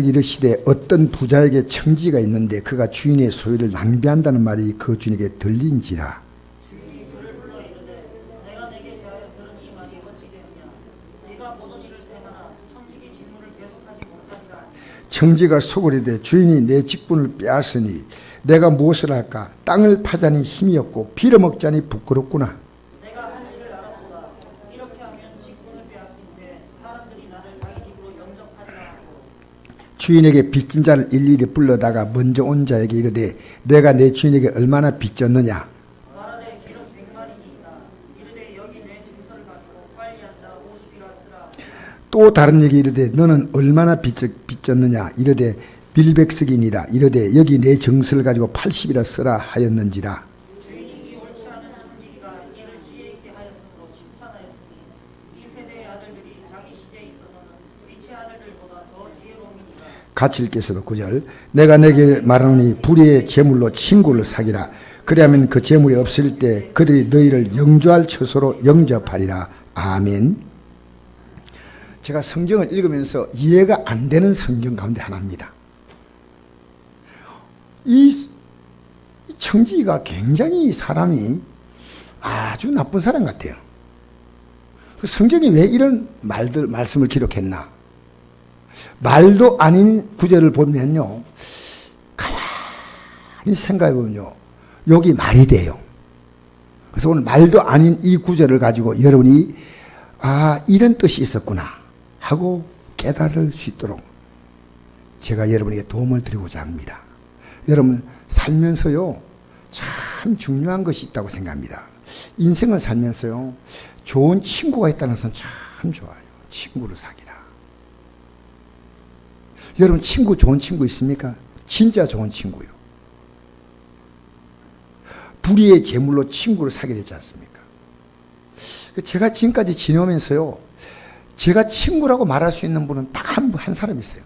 이르시되 어떤 부자에게 청지가 있는데 그가 주인의 소유를 낭비한다는 말이 그 주인에게 들린지라. 주인이 그를 불러 이르되 내가 내게 대하여 들은 이 말이 어찌 되느냐. 네가 모든 일을 생하나 청지기 직무를 계속하지 못하리라. 청지가 속으리되 주인이 내 직분을 빼앗으니 내가 무엇을 할까? 땅을 파자니 힘이 없고 빌어먹자니 부끄럽구나. 내가 한 일을 알아보다. 이렇게 하면 직분을 빼앗긴데 사람들이 나를 자기 집으로 영접하리라 하고. 주인에게 빚진 자를 일일이 불러다가 먼저 온 자에게 이르되 내가 내 주인에게 얼마나 빚졌느냐. 말하되 기름 100만이니이다. 이르되 여기 내 증서를 가지고 빨리 앉아 50이라 쓰라. 또 다른 얘기 이르되 너는 얼마나 빚졌느냐. 이르되 빌백석이니라. 이르되 여기 내 증서를 가지고 80이라 쓰라 하였는지라. 주인이 이 옳지 않은 청지기가 이를 지혜 있게 하였으므로 칭찬하였으니 이 세대의 아들들이 자기 시대에 있어서는 빛의 아들들보다 더 지혜로움이니라. 같이 읽겠습니다. 9절. 내가 내게 말하노니 불의의 재물로 친구를 사기라. 그리하면 그 재물이 없을 때 그들이 너희를 영주할 처소로 영접하리라. 아멘. 제가 성경을 읽으면서 이해가 안 되는 성경 가운데 하나입니다. 이 청지기가 굉장히 사람이 아주 나쁜 사람 같아요. 성경이 왜 이런 말씀을 기록했나? 말도 아닌 구절을 보면요, 가만히 생각해보면요, 여기 말이 돼요. 그래서 오늘 말도 아닌 이 구절을 가지고 여러분이 이런 뜻이 있었구나 하고 깨달을 수 있도록 제가 여러분에게 도움을 드리고자 합니다. 여러분 살면서요 참 중요한 것이 있다고 생각합니다. 인생을 살면서요 좋은 친구가 있다는 것은 참 좋아요. 친구를 사귀라. 여러분 좋은 친구 있습니까? 진짜 좋은 친구요. 불의의 재물로 친구를 사귀게 되지 않습니까? 제가 지금까지 지내면서요 제가 친구라고 말할 수 있는 분은 딱 한 사람 있어요.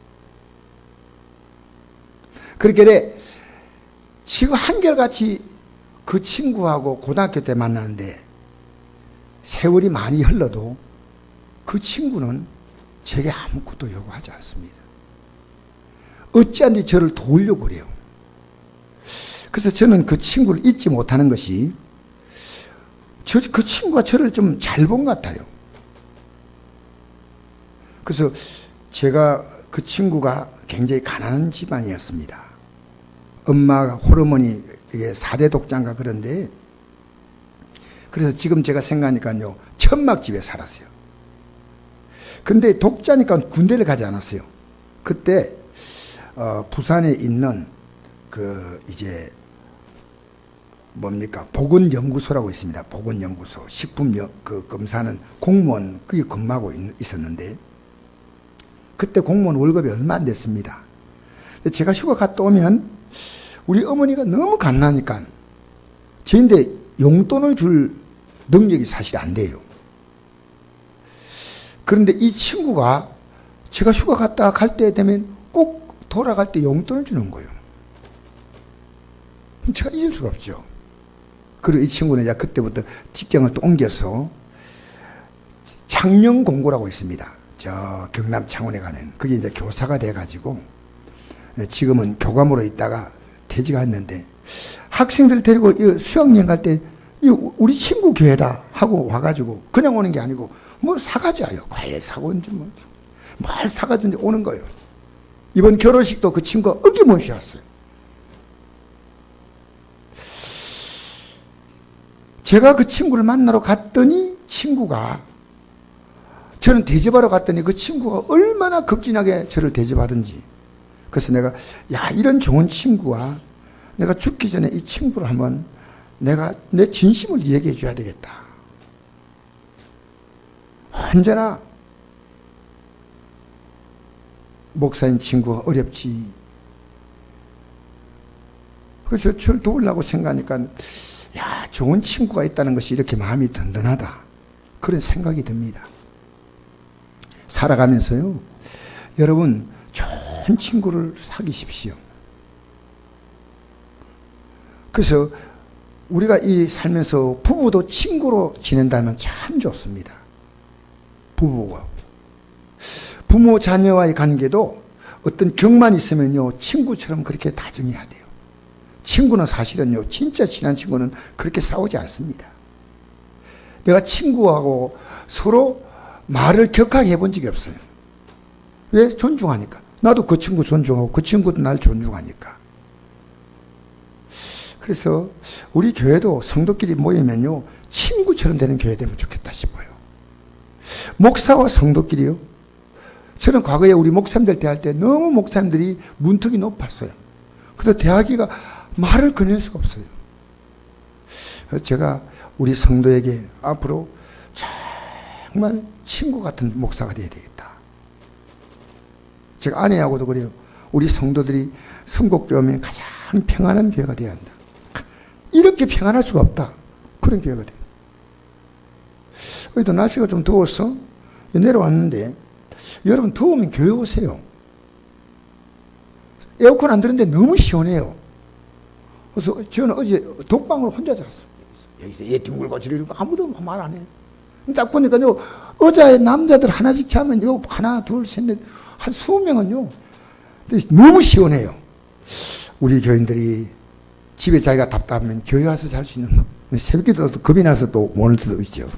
그렇게 지금 한결같이 그 친구하고 고등학교 때 만났는데 세월이 많이 흘러도 그 친구는 제게 아무것도 요구하지 않습니다. 어찌한지 저를 도우려고 그래요. 그래서 저는 그 친구를 잊지 못하는 것이 그 친구가 저를 좀 잘 본 것 같아요. 그래서 제가 그 친구가 굉장히 가난한 집안이었습니다. 엄마가 호르몬이 이게 4대 독자인가 그런데 그래서 지금 제가 생각하니까요 천막집에 살았어요. 근데 독자니까 군대를 가지 않았어요. 그때 부산에 있는 그 이제 뭡니까 보건연구소라고 있습니다. 보건연구소 식품 검사는 공무원 그게 근무하고 있었는데 그때 공무원 월급이 얼마 안 됐습니다. 제가 휴가 갔다 오면 우리 어머니가 너무 가난하니까 저인데 용돈을 줄 능력이 사실 안 돼요. 그런데 이 친구가 제가 휴가 갔다 갈 때 되면 꼭 돌아갈 때 용돈을 주는 거예요. 제가 잊을 수가 없죠. 그리고 이 친구는 이제 그때부터 직장을 또 옮겨서 창녕공고라고 있습니다. 저 경남 창원에 가는 그게 이제 교사가 돼가지고 지금은 교감으로 있다가 퇴직했는데 학생들 데리고 수학여행 갈 때 우리 친구 교회다 하고 와가지고 그냥 오는 게 아니고 뭐 사가지요. 과일 사고인지 뭐 사가지고 오는 거예요. 이번 결혼식도 그 친구가 어김없이 왔어요. 제가 그 친구를 만나러 갔더니 친구가 저는 대접하러 갔더니 그 친구가 얼마나 극진하게 저를 대접하든지 그래서 내가 이런 좋은 친구와 내가 죽기 전에 이 친구를 한번 내가 내 진심을 얘기해 줘야 되겠다. 언제나 목사인 친구가 어렵지. 그래서 저를 도우려고 생각하니까 좋은 친구가 있다는 것이 이렇게 마음이 든든하다. 그런 생각이 듭니다. 살아가면서요 여러분 좋은 친구를 사귀십시오. 그래서 우리가 이 살면서 부부도 친구로 지낸다면 참 좋습니다. 부모 자녀와의 관계도 어떤 격만 있으면요, 친구처럼 그렇게 다정해야 돼요. 친구는 사실은요, 진짜 친한 친구는 그렇게 싸우지 않습니다. 내가 친구하고 서로 말을 격하게 해본 적이 없어요. 왜? 존중하니까. 나도 그 친구 존중하고 그 친구도 날 존중하니까. 그래서 우리 교회도 성도끼리 모이면요, 친구처럼 되는 교회 되면 좋겠다 싶어요. 목사와 성도끼리요. 저는 과거에 우리 목사님들 대할 때 너무 목사님들이 문턱이 높았어요. 그래서 대하기가 말을 꺼낼 수가 없어요. 그래서 제가 우리 성도에게 앞으로 정말 친구 같은 목사가 되어야 되겠다. 제가 아내하고도 그래요. 우리 성도들이 선곡교회 오면 가장 평안한 교회가 되어야 한다. 이렇게 평안할 수가 없다. 그런 교회가 돼요. 여기도 날씨가 좀 더워서 내려왔는데, 여러분 더우면 교회 오세요. 에어컨 안 드는데 너무 시원해요. 그래서 저는 어제 독방으로 혼자 잤어요. 여기서 얘 뒹굴고 저리고 아무도 말 안 해요. 딱 보니까요, 의자에 남자들 하나씩 자면 요 하나 둘 셋 넷 한 20명은요 너무 시원해요. 우리 교인들이 집에 자기가 답답하면 교회 와서 잘 수 있는 거. 새벽기도도 겁이 나서 또 오늘 수도 있죠.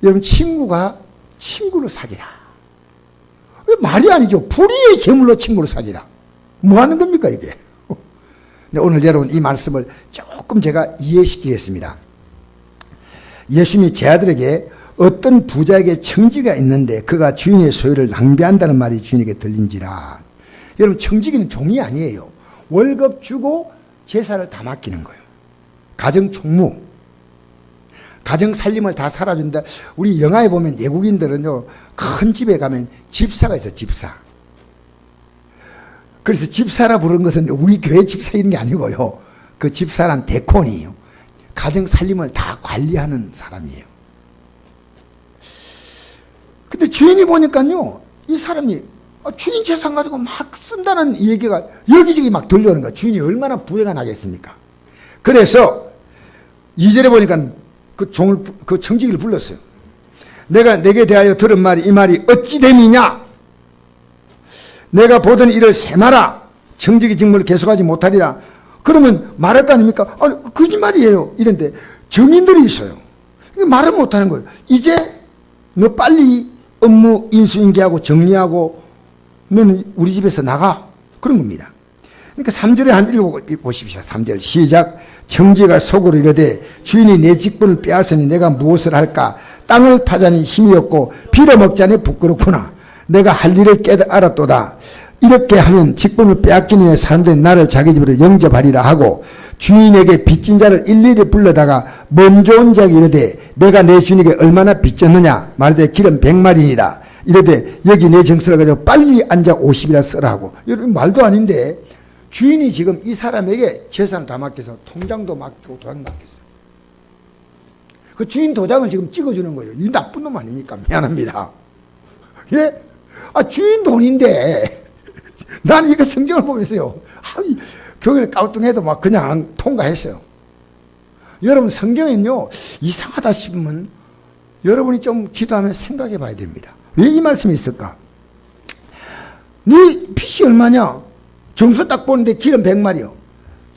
여러분, 친구가 친구를 사귀라. 왜 말이 아니죠. 불의의 제물로 친구를 사귀라. 뭐 하는 겁니까 이게? 오늘 여러분 이 말씀을 조금 제가 이해시키겠습니다. 예수님이 제 아들에게 어떤 부자에게 청지가 있는데 그가 주인의 소유를 낭비한다는 말이 주인에게 들린지라. 여러분, 청지기는 종이 아니에요. 월급 주고 재산을 다 맡기는 거예요. 가정 총무, 가정 살림을 다 살아준다. 우리 영화에 보면 외국인들은요, 큰 집에 가면 집사가 있어요. 집사. 그래서 집사라 부르는 것은 우리 교회 집사 이런 게 아니고요, 그 집사란 대콘이에요. 가정 살림을 다 관리하는 사람이에요. 근데 주인이 보니까요, 이 사람이 주인 재산 가지고 막 쓴다는 얘기가 여기저기 막 들려오는 거야. 주인이 얼마나 부해가 나겠습니까? 그래서 2절에 보니까 그 청지기를 불렀어요. 내가 내게 대하여 들은 말이 이 말이 어찌 됨이냐? 내가 보던 일을 세마라. 청지기 직무를 계속하지 못하리라. 그러면 말했다 아닙니까? 아니, 거짓말이에요. 이런데 정인들이 있어요. 말을 못하는 거예요. 이제 너 빨리 업무 인수인계하고 정리하고 너는 우리 집에서 나가. 그런 겁니다. 그러니까 3절에 한 읽어보십시오. 3절 시작. 청지가 속으로 이르되 주인이 내 직분을 빼앗으니 내가 무엇을 할까? 땅을 파자니 힘이 없고 빌어먹자니 부끄럽구나. 내가 할 일을 알았도다. 이렇게 하면 직분을 빼앗기는 사람들이 나를 자기 집으로 영접하리라 하고 주인에게 빚진 자를 일일이 불러다가 먼저 온 자에게 이르되 내가 내 주인에게 얼마나 빚졌느냐? 말하되 기름 100마리니라. 이르되 여기 내 정서를 가지고 빨리 앉아 50이라 써라 하고. 여러분, 말도 아닌데 주인이 지금 이 사람에게 재산을 다 맡겨서 통장도 맡기고 도장 맡겼어요. 그 주인 도장을 지금 찍어주는 거예요. 이 나쁜 놈 아닙니까? 미안합니다. 예? 주인 돈인데 나는 이거 성경을 보면서요, 교회를 까우뚱해도 막 그냥 통과했어요. 여러분, 성경은요, 이상하다 싶으면 여러분이 좀 기도하면 생각해 봐야 됩니다. 왜 이 말씀이 있을까? 네 빚이 얼마냐? 정수 딱 보는데 기름 100마리요.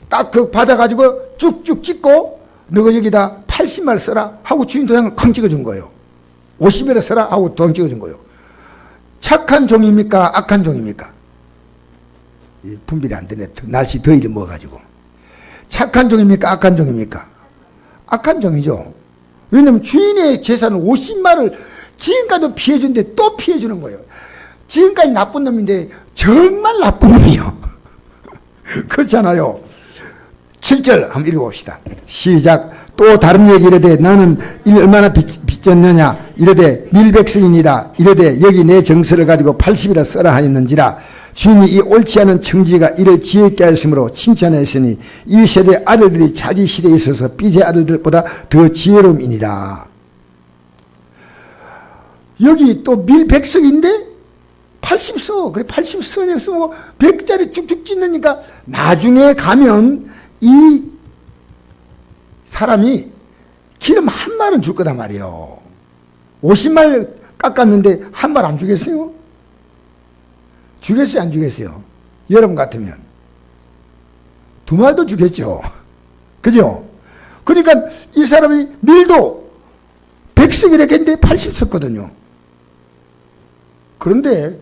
딱 그 받아가지고 쭉쭉 찍고 너가 여기다 80마리 써라 하고 주인 도장을 쾅 찍어준 거예요. 50마리 써라 하고 도장 찍어준 거예요. 착한 종입니까? 악한 종입니까? 분별이 안 되네. 날씨 더위를 먹어가지고. 착한 종입니까? 악한 종입니까? 악한 종이죠. 왜냐면 주인의 재산을 50마리를 지금까지도 피해준데 또 피해주는 거예요. 지금까지 나쁜 놈인데 정말 나쁜 놈이에요. 그렇잖아요. 7절 한번 읽어봅시다. 시작. 또 다른 얘기 이르되 나는 얼마나 빚졌느냐? 이르되 밀백성이니라. 이르되 여기 내 정서를 가지고 80이라 써라 하였는지라. 주인이 이 옳지 않은 청지가 이를 지혜있게 하였으므로 칭찬하였으니 이 세대 아들들이 자기 시대에 있어서 삐제 아들들보다 더 지혜로움이니라. 여기 또 밀백성인데 80서. 그래 80서에서 뭐 100짜리 쭉쭉 찢으니까 나중에 가면 이 사람이 기름 한 말은 줄 거단 말이에요. 50말 깎았는데 한 말 안 주겠어요? 주겠어요, 안 주겠어요? 여러분 같으면 두 마리도 주겠죠. 그죠? 그러니까 이 사람이 밀도 100석이라고 했는데 80 섰거든요. 그런데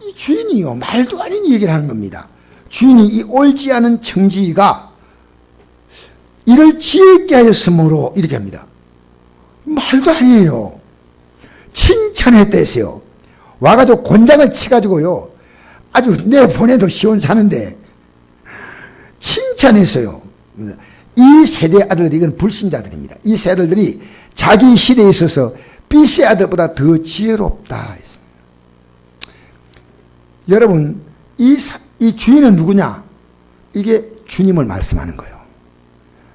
이 주인이요, 말도 아닌 얘기를 하는 겁니다. 주인이 이 옳지 않은 청지기가 이를 지혜 있게 하였으므로 이렇게 합니다. 말도 아니에요. 칭찬했다 했어요. 와가지고 곤장을 치가지고요, 아주 내보내도 시원찮은데 칭찬했어요. 이 세대 아들들이, 이건 불신자들입니다. 이 세대들이 자기 시대에 있어서 B세 아들보다 더 지혜롭다 했습니다. 여러분, 이 주인은 누구냐? 이게 주님을 말씀하는 거예요.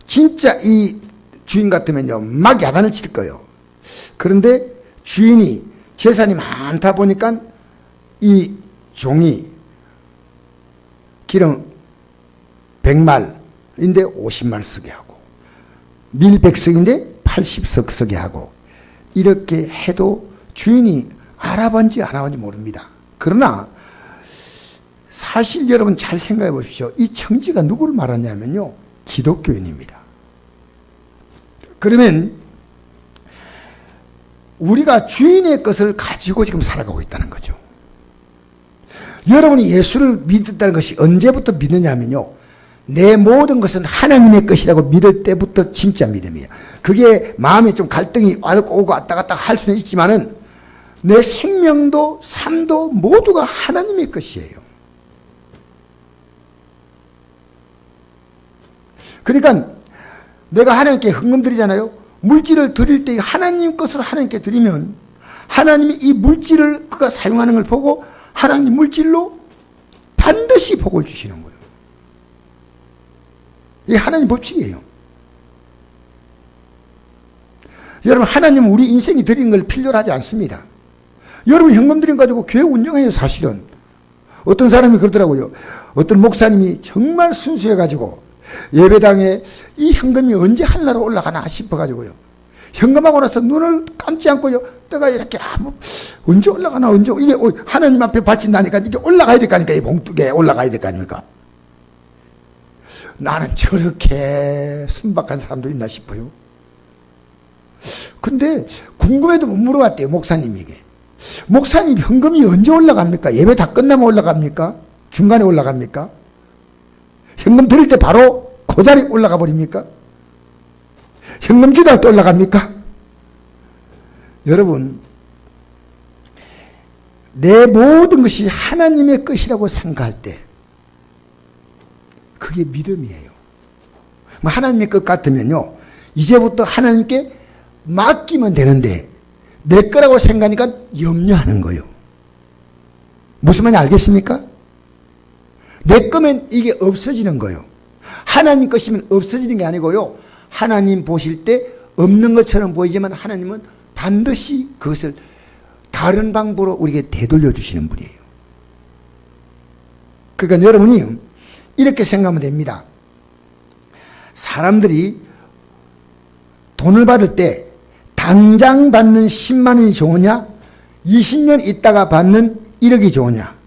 진짜 이 주인 같으면요, 막 야단을 칠 거예요. 그런데 주인이 재산이 많다 보니까 이 종이 기름 100말인데 50말 쓰게 하고, 밀 100석인데 80석 쓰게 하고, 이렇게 해도 주인이 알아본지 안 알아본지 모릅니다. 그러나 사실 여러분 잘 생각해 보십시오. 이 청지가 누구를 말하냐면요, 기독교인입니다. 그러면 우리가 주인의 것을 가지고 지금 살아가고 있다는 거죠. 여러분이 예수를 믿었다는 것이 언제부터 믿느냐면요, 내 모든 것은 하나님의 것이라고 믿을 때부터 진짜 믿음이에요. 그게 마음에 좀 갈등이 오고 왔다 갔다 할 수는 있지만은 내 생명도 삶도 모두가 하나님의 것이에요. 그러니까 내가 하나님께 헌금 드리잖아요. 물질을 드릴 때 하나님 것을 하나님께 드리면 하나님이 이 물질을 그가 사용하는 걸 보고 하나님 물질로 반드시 복을 주시는 거예요. 이게 하나님 법칙이에요. 여러분, 하나님은 우리 인생이 드리는 걸 필요로 하지 않습니다. 여러분 현금 드린 가지고 교회 운영해요. 사실은 어떤 사람이 그러더라고요. 어떤 목사님이 정말 순수해가지고 예배당에 이 현금이 언제 하늘나라로 올라가나 싶어가지고요, 현금하고 나서 눈을 감지 않고요, 때가 이렇게 언제 올라가나, 언제, 이게 하나님 앞에 바친다니까 이게 올라가야 될 거 아닙니까? 이 봉투에 올라가야 될 거 아닙니까? 나는 저렇게 순박한 사람도 있나 싶어요. 근데 궁금해도 못 물어봤대요, 목사님에게. 목사님, 현금이 언제 올라갑니까? 예배 다 끝나면 올라갑니까? 중간에 올라갑니까? 현금 드릴 때 바로 그 자리에 올라가 버립니까? 현금 주다 또 올라갑니까? 여러분, 내 모든 것이 하나님의 것이라고 생각할 때 그게 믿음이에요. 하나님의 것 같으면요, 이제부터 하나님께 맡기면 되는데 내 거라고 생각하니까 염려하는 거예요. 무슨 말인지 알겠습니까? 내 거면 이게 없어지는 거예요. 하나님 것이면 없어지는 게 아니고요, 하나님 보실 때 없는 것처럼 보이지만 하나님은 반드시 그것을 다른 방법으로 우리에게 되돌려 주시는 분이에요. 그러니까 여러분이 이렇게 생각하면 됩니다. 사람들이 돈을 받을 때 당장 받는 10만 원이 좋으냐, 20년 있다가 받는 1억이 좋으냐.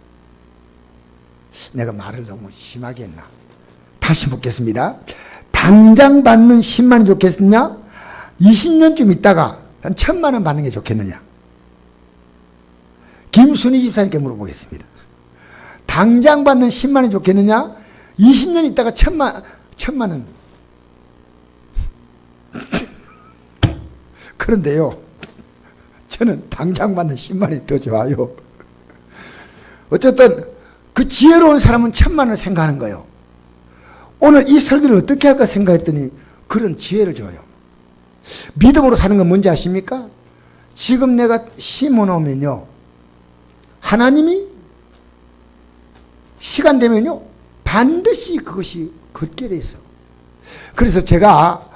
내가 말을 너무 심하게 했나? 다시 묻겠습니다. 당장 받는 10만 원이 좋겠느냐, 20년쯤 있다가 한 1,000만 원 받는 게 좋겠느냐? 김순희 집사님께 물어보겠습니다. 당장 받는 10만 원이 좋겠느냐, 20년 있다가 1,000만 원. 그런데요, 저는 당장 받는 10만 원이 더 좋아요. 어쨌든 그 지혜로운 사람은 1,000만 원을 생각하는 거예요. 오늘 이 설교를 어떻게 할까 생각했더니 그런 지혜를 줘요. 믿음으로 사는 건 뭔지 아십니까? 지금 내가 심어놓으면요, 하나님이 시간 되면요 반드시 그것이 걷게 돼 있어. 그래서 제가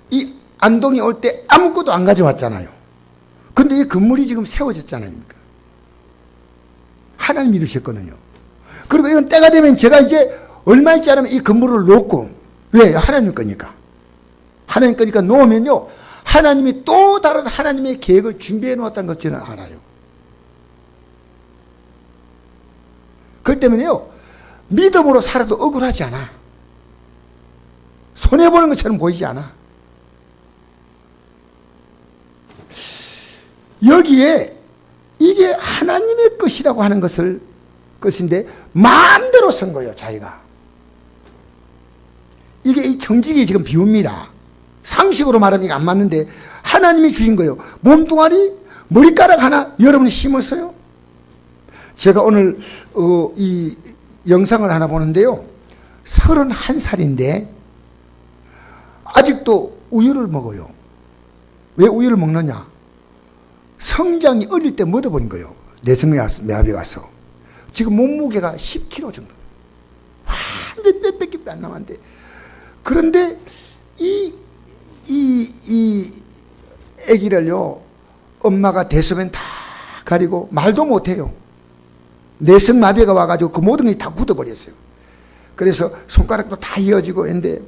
이 안동에 올 때 아무것도 안 가져왔잖아요. 근데 이 건물이 지금 세워졌잖아요. 하나님이 이루셨거든요. 그리고 이건 때가 되면 제가 이제 얼마 있지 않으면 이 건물을 놓고, 왜? 하나님 거니까. 하나님 거니까 놓으면요, 하나님이 또 다른 하나님의 계획을 준비해 놓았다는 것 저는 알아요. 그렇기 때문에요, 믿음으로 살아도 억울하지 않아. 손해보는 것처럼 보이지 않아. 여기에 이게 하나님의 것이라고 하는 것인데 마음대로 쓴 거예요, 자기가. 이게 이 정직이 지금 비웁니다. 상식으로 말하면 이게 안 맞는데 하나님이 주신 거예요. 몸뚱아리, 머리카락 하나 여러분이 심었어요. 제가 오늘 이 영상을 하나 보는데요, 31살인데 아직도 우유를 먹어요. 왜 우유를 먹느냐? 성장이 어릴 때 묻어버린 거예요. 내성매합이 와서. 지금 몸무게가 10kg 정도. 완전 몇 백개 안 남았는데. 그런데 이 애기를요, 엄마가 대소변 다 가리고 말도 못해요. 내성마비가 와가지고 그 모든 게 다 굳어버렸어요. 그래서 손가락도 다 이어지고 했는데,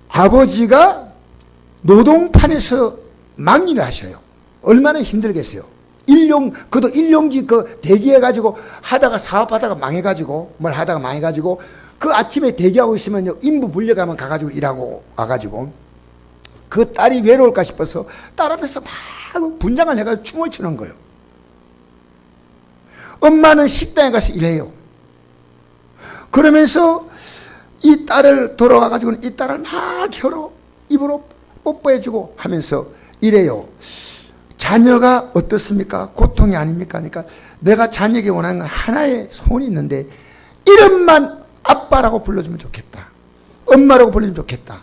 아버지가 노동판에서 막일을 하셔요. 얼마나 힘들겠어요. 그도 일용직 대기해가지고 하다가 사업하다가 망해가지고, 뭘 하다가 망해가지고, 그 아침에 대기하고 있으면요, 인부 불려가면 가가지고 일하고 와가지고, 그 딸이 외로울까 싶어서 딸 앞에서 막 분장을 해가지고 춤을 추는 거예요. 엄마는 식당에 가서 일해요. 그러면서 이 딸을 돌아와가지고는 이 딸을 막 혀로 입으로 뽀뽀해주고 하면서 이래요. 자녀가 어떻습니까? 고통이 아닙니까? 그러니까 내가 자녀에게 원하는 건 하나의 소원이 있는데, 이름만 아빠라고 불러주면 좋겠다. 엄마라고 불러주면 좋겠다.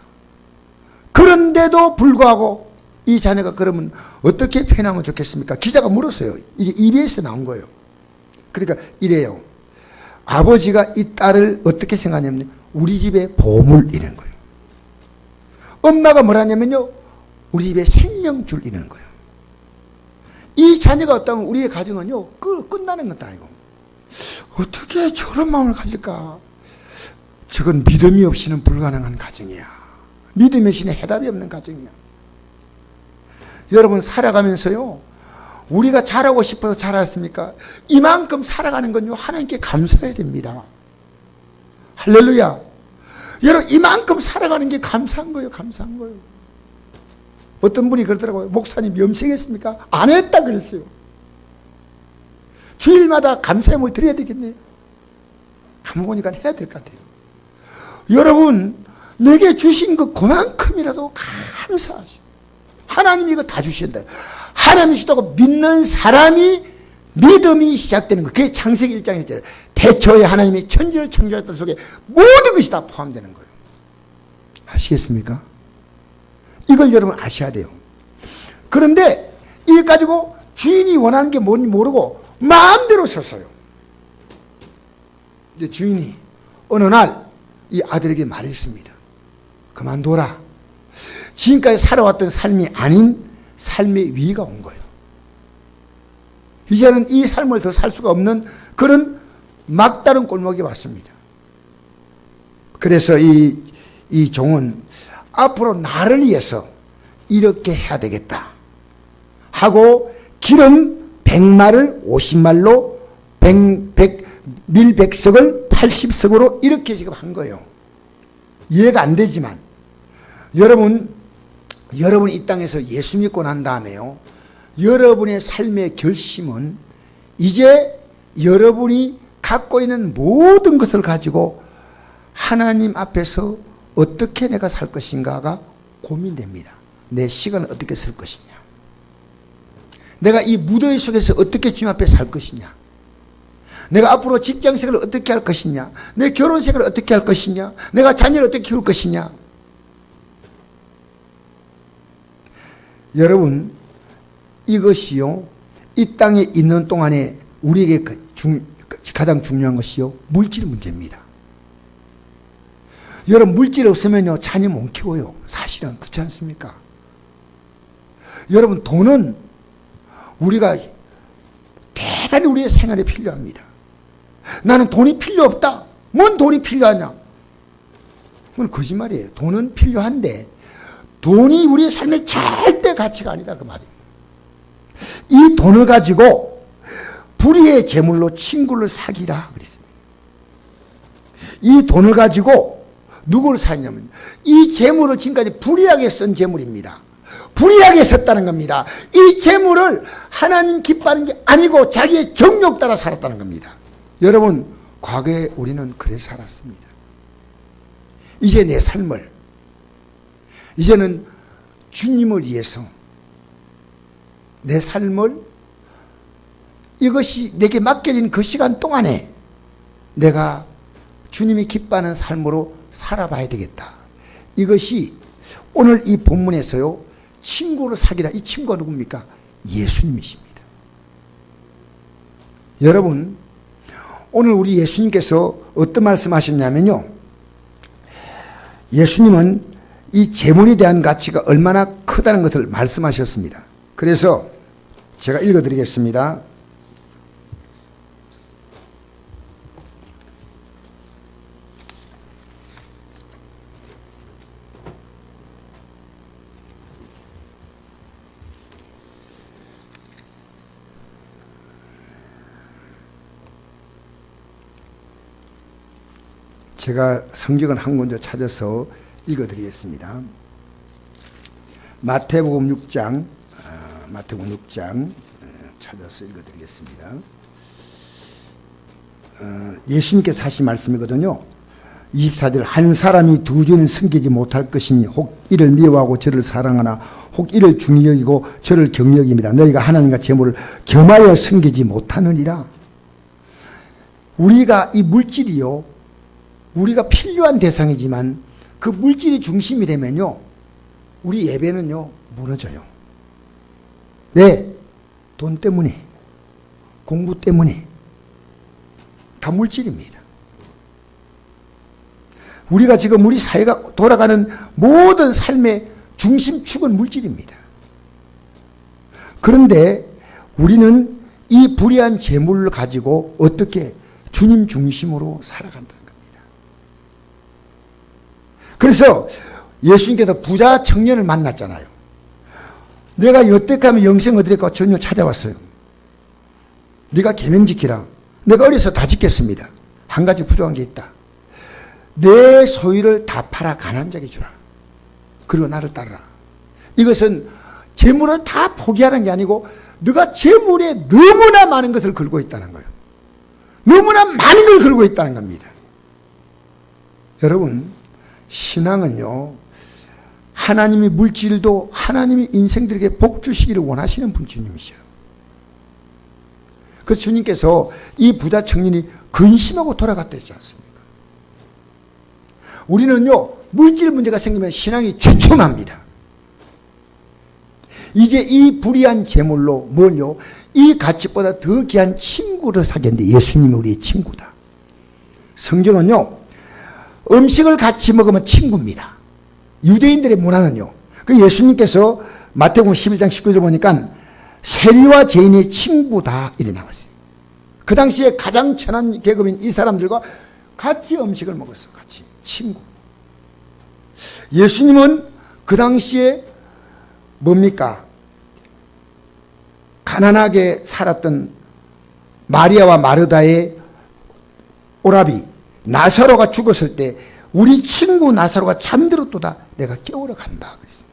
그런데도 불구하고 이 자녀가 그러면 어떻게 표현하면 좋겠습니까? 기자가 물었어요. 이게 EBS에 나온 거예요. 그러니까 이래요. 아버지가 이 딸을 어떻게 생각하냐면 우리 집의 보물 이런 거예요. 엄마가 뭐라냐면요, 우리 집의 생명줄 이런 거예요. 이 자녀가 없다면 우리의 가정은요, 끝나는 것도 아니고. 어떻게 저런 마음을 가질까? 저건 믿음이 없이는 불가능한 가정이야. 믿음이 없이는 해답이 없는 가정이야. 여러분, 살아가면서요, 우리가 잘하고 싶어서 잘했습니까? 이만큼 살아가는 건요, 하나님께 감사해야 됩니다. 할렐루야. 여러분, 이만큼 살아가는 게 감사한 거예요. 감사한 거예요. 어떤 분이 그러더라고요. 목사님 염색했습니까? 안 했다 그랬어요. 주일마다 감사함을 드려야 되겠네요. 가만 보니까 해야 될 것 같아요. 여러분, 내게 주신 것 그만큼이라도 감사하시오. 하나님이 이거 다 주신다. 하나님이시다고 믿는 사람이 믿음이 시작되는 거. 그게 창세기 1장에 있잖아요. 태초에 하나님이 천지를 창조했던 속에 모든 것이 다 포함되는 거예요. 아시겠습니까? 이걸 여러분 아셔야 돼요. 그런데 이걸 가지고 주인이 원하는 게 뭔지 모르고 마음대로 썼어요. 이제 주인이 어느 날 이 아들에게 말했습니다. 그만둬라. 지금까지 살아왔던 삶이 아닌 삶의 위기가 온 거예요. 이제는 이 삶을 더 살 수가 없는 그런 막다른 골목에 왔습니다. 그래서 이 종은 앞으로 나를 위해서 이렇게 해야 되겠다 하고 기름 100마를 50말로 밀백석을 80석으로 이렇게 지금 한 거예요. 이해가 안 되지만 여러분 이 땅에서 예수 믿고 난 다음에요, 여러분의 삶의 결심은 이제 여러분이 갖고 있는 모든 것을 가지고 하나님 앞에서 어떻게 내가 살 것인가가 고민됩니다. 내 시간을 어떻게 쓸 것이냐, 내가 이 무더위 속에서 어떻게 주님 앞에 살 것이냐, 내가 앞으로 직장생활을 어떻게 할 것이냐, 내 결혼생활을 어떻게 할 것이냐, 내가 자녀를 어떻게 키울 것이냐. 여러분, 이것이요, 이 땅에 있는 동안에 우리에게 가장 중요한 것이요, 물질 문제입니다. 여러분, 물질 없으면요, 자녀 못 키워요. 사실은 그렇지 않습니까? 여러분, 돈은 우리가 대단히 우리의 생활에 필요합니다. 나는 돈이 필요 없다. 뭔 돈이 필요하냐? 그건 거짓말이에요. 돈은 필요한데 돈이 우리의 삶의 절대 가치가 아니다 그 말이에요. 이 돈을 가지고 불의의 재물로 친구를 사귀라 그랬습니다. 이 돈을 가지고 누구를 사귀냐면 이 재물을 지금까지 불의하게 쓴 재물입니다. 불의하게 썼다는 겁니다. 이 재물을 하나님 기뻐하는 게 아니고 자기의 정욕 따라 살았다는 겁니다. 여러분, 과거에 우리는 그래 살았습니다. 이제 내 삶을, 이제는 주님을 위해서 내 삶을, 이것이 내게 맡겨진 그 시간 동안에 내가 주님이 기뻐하는 삶으로 살아봐야 되겠다. 이것이 오늘 이 본문에서요, 친구를 사귀라. 이 친구가 누굽니까? 예수님이십니다. 여러분, 오늘 우리 예수님께서 어떤 말씀하셨냐면요, 예수님은 이 재물에 대한 가치가 얼마나 크다는 것을 말씀하셨습니다. 그래서 제가 읽어드리겠습니다. 제가 성경을 한 군데 찾아서 읽어드리겠습니다. 마태복음 6장 찾아서 읽어드리겠습니다. 예수님께서 하신 말씀이거든요. 24절, 한 사람이 두 주는 섬기지 못할 것이니 혹 이를 미워하고 저를 사랑하나 혹 이를 중히 여기고 저를 경히 여깁니다. 너희가 하나님과 재물을 겸하여 섬기지 못하느니라. 우리가 이 물질이요, 우리가 필요한 대상이지만 그 물질이 중심이 되면요, 우리 예배는요 무너져요. 네, 돈 때문에, 공부 때문에, 다 물질입니다. 우리가 지금 우리 사회가 돌아가는 모든 삶의 중심축은 물질입니다. 그런데 우리는 이 불의한 재물을 가지고 어떻게 주님 중심으로 살아간다는 겁니다. 그래서 예수님께서 부자 청년을 만났잖아요. 내가 여태까지 하면 영생 얻으리까 전혀 찾아왔어요. 네가 계명 지키라. 내가 어려서 다 지켰습니다. 한 가지 부족한 게 있다. 내 소유를 다 팔아 가난한 자에게 주라. 그리고 나를 따르라. 이것은 재물을 다 포기하는 게 아니고 네가 재물에 너무나 많은 것을 걸고 있다는 거예요. 너무나 많은 걸 걸고 있다는 겁니다. 여러분, 신앙은요, 하나님이 물질도 하나님이 인생들에게 복 주시기를 원하시는 분 주님이셔요. 그래서 주님께서 이 부자 청년이 근심하고 돌아갔다 했지 않습니까? 우리는요, 물질 문제가 생기면 신앙이 주춤합니다. 이제 이 불의한 재물로 뭘요? 이 가치보다 더 귀한 친구를 사귀었는데 예수님이 우리의 친구다. 성경은요, 음식을 같이 먹으면 친구입니다. 유대인들의 문화는요. 그 예수님께서 마태복음 11장 19절 보니까 세리와 죄인의 친구다 이래 나왔어요. 그 당시에 가장 천한 계급인 이 사람들과 같이 음식을 먹었어. 같이 친구. 예수님은 그 당시에 뭡니까? 가난하게 살았던 마리아와 마르다의 오라비 나사로가 죽었을 때 우리 친구 나사로가 잠들었도다 내가 깨우러 간다 그랬습니다.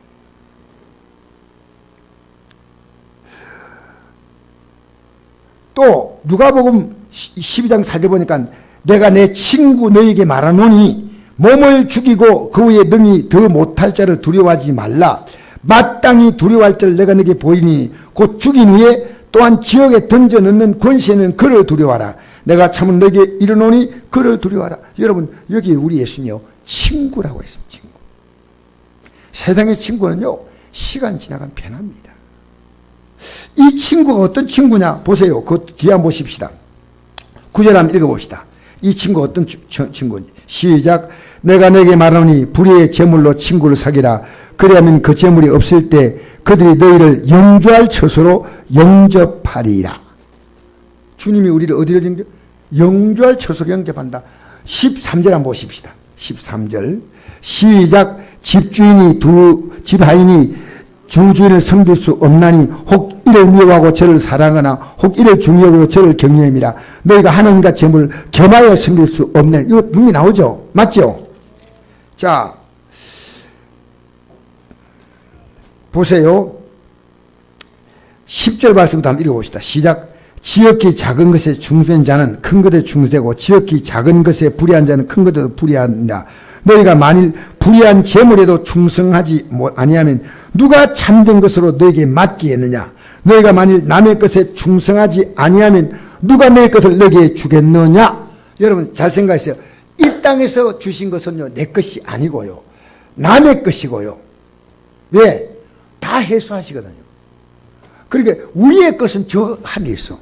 또 누가복음 12장 4절 보니까 내가 내 친구 너에게 말하노니 몸을 죽이고 그 후에 능히 더 못할 자를 두려워하지 말라. 마땅히 두려워할 자를 내가 너에게 보이니 곧 죽인 후에 또한 지옥에 던져 넣는 권세는 그를 두려워하라. 내가 참은 너에게 이르노니 그를 두려워하라. 여러분, 여기 우리 예수님이요 친구라고 했습니다. 친구. 세상의 친구는요 시간 지나가면 변합니다. 이 친구가 어떤 친구냐 보세요. 그 뒤에 한번 보십시다. 9절 한번 읽어봅시다. 이 친구가 어떤 친구인지. 시작. 내가 내게 말하노니 불의의 재물로 친구를 사귀라. 그리하면 그 재물이 없을 때 그들이 너희를 영주할 처소로 영접하리라. 주님이 우리를 어디로 영주할 처소로 영접한다. 13절 한번 보십시다. 13절 시작. 집주인이 집 하인이 주 주인을 섬길 수 없나니 혹 이를 미워하고 저를 사랑하나 혹 이를 중요하고 저를 경외함이라. 너희가 하나님과 재물을 겸하여 섬길 수 없네. 이거 분명히 나오죠. 맞죠? 자, 보세요. 10절 말씀부터 한번 읽어봅시다. 시작. 지극히 작은 것에 충성된 자는 큰 것에 충성되고 지극히 작은 것에 불의한 자는 큰 것에도 불의하니라. 너희가 만일 불의한 재물에도 충성하지 아니하면 누가 참된 것으로 너에게 맡기겠느냐. 너희가 만일 남의 것에 충성하지 아니하면 누가 너희 것을 너에게 주겠느냐. 여러분 잘 생각하세요. 이 땅에서 주신 것은요 내 것이 아니고요 남의 것이고요. 왜? 다 해소하시거든요. 그러니까 우리의 것은 저 하늘에 있어.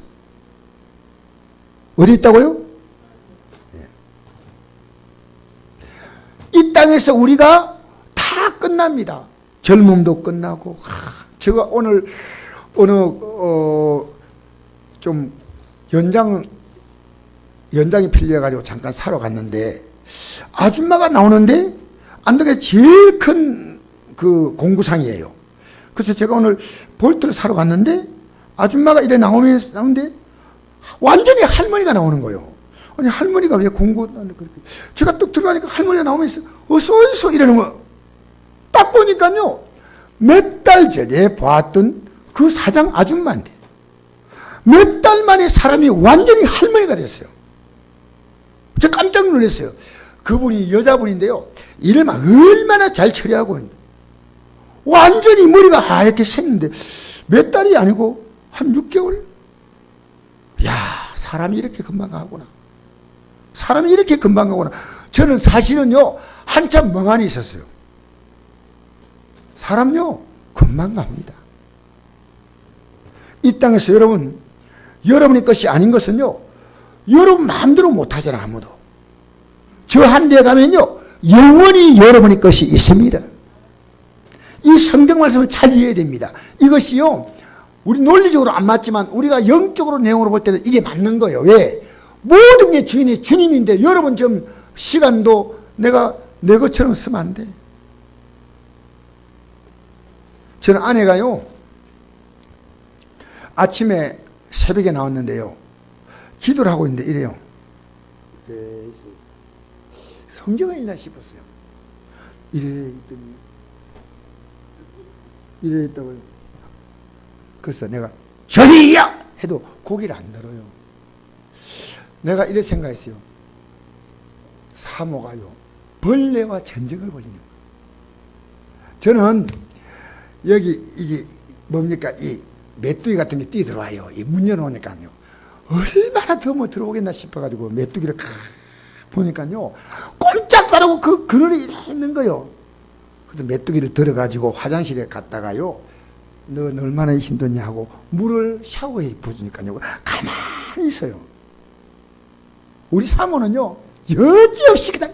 어디 있다고요? 이 땅에서 우리가 다 끝납니다. 젊음도 끝나고. 제가 오늘 어느 좀 연장이 필요해가지고 잠깐 사러 갔는데 아줌마가 나오는데 안동에 제일 큰 그 공구상이에요. 그래서 제가 오늘 볼트를 사러 갔는데 아줌마가 이래 나오는데 완전히 할머니가 나오는 거예요. 아니 할머니가 왜 공구 제가 뚝 들어가니까 할머니가 나오면서 어서 이러는 거 딱 보니까요 몇 달 전에 봤던 그 사장 아줌마인데 몇 달 만에 사람이 완전히 할머니가 됐어요. 제가 깜짝 놀랐어요. 그분이 여자분인데요 일을 막 얼마나 잘 처리하고 완전히 머리가 하얗게 샜는데 몇 달이 아니고 한 6개월? 야, 사람이 이렇게 금방 가구나. 사람이 이렇게 금방 가구나. 저는 사실은요 한참 멍하니 있었어요. 사람요 금방 갑니다. 이 땅에서 여러분의 것이 아닌 것은요 여러분 마음대로 못하잖아. 아무도. 저 한 데 가면요 영원히 여러분의 것이 있습니다. 이 성경 말씀을 잘 이해해야 됩니다. 이것이요 우리 논리적으로 안 맞지만 우리가 영적으로 내용으로 볼 때는 이게 맞는 거예요. 왜? 모든 게 주인이 주님인데 여러분 좀 시간도 내가 내 것처럼 쓰면 안 돼. 저는 아내가요 아침에 새벽에 나왔는데요 기도를 하고 있는데 이래요. 성경을 읽나 싶었어요. 이래 있다고요. 그래서 내가 저리요! 해도 고개를 안 들어요. 내가 이래 생각했어요. 사모가요 벌레와 전쟁을 벌이는 거예요. 저는 여기 이게 뭡니까 이 메뚜기 같은 게 뛰어들어와요. 이 문 열어놓으니까요 얼마나 더 뭐 들어오겠나 싶어가지고 메뚜기를 보니까요 꼼짝 안 하고 그 그늘에 있는 거예요. 그래서 메뚜기를 들어가지고 화장실에 갔다가요 넌 얼마나 힘드냐 하고 물을 샤워에 부으니까요 가만히 있어요. 우리 사모는요 여지없이 그냥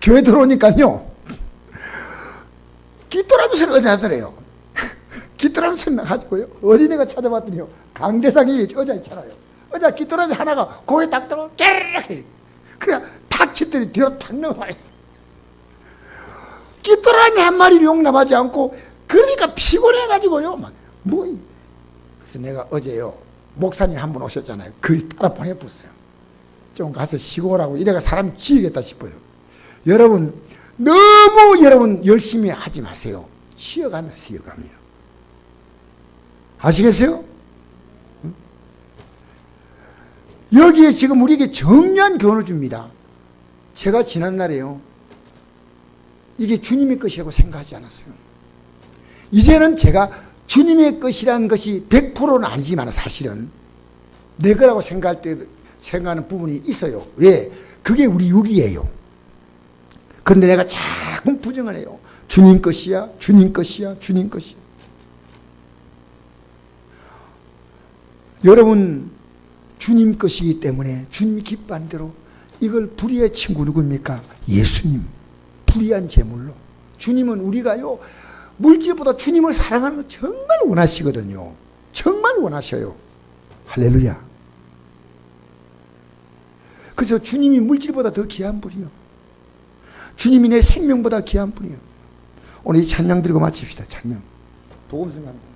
교회 들어오니까요 귀뚜라미 소리 어디 나더래요. 귀뚜라미 소리 나가지고요 어린애가 찾아봤더니요 강대상이 의자 있잖아요. 의자 귀뚜라미 하나가 고개 딱 들어 깨르르 그냥 탁 치더니 뒤로 탁 넘어가 있어. 귀뚜라미 한 마리 용납하지 않고 그러니까 피곤해가지고요 그래서 내가 어제요 목사님 한 분 오셨잖아요. 그 따라 보내봤어요. 좀 가서 쉬고 오라고. 이래가 사람 지으겠다 싶어요. 여러분 너무 여러분 열심히 하지 마세요. 쉬어가며 아시겠어요? 응? 여기에 지금 우리에게 정교한 교훈을 줍니다. 제가 지난날에요 이게 주님의 것이라고 생각하지 않았어요. 이제는 제가 주님의 것이라는 것이 100%는 아니지만 사실은 내 거라고 생각하는 부분이 있어요. 왜? 그게 우리 육이에요. 그런데 내가 자꾸 부정을 해요. 주님 것이야, 주님 것이야, 주님 것이야. 여러분 주님 것이기 때문에 주님이 기뻐한 대로 이걸 불의의 친구 누굽니까? 예수님. 불의한 제물로. 주님은 우리가요 물질보다 주님을 사랑하는 거 정말 원하시거든요. 정말 원하셔요. 할렐루야. 그래서 주님이 물질보다 더 귀한 분이요. 주님이 내 생명보다 귀한 분이요. 오늘 이 찬양 드리고 마칩시다. 찬양. 복음 승합니다.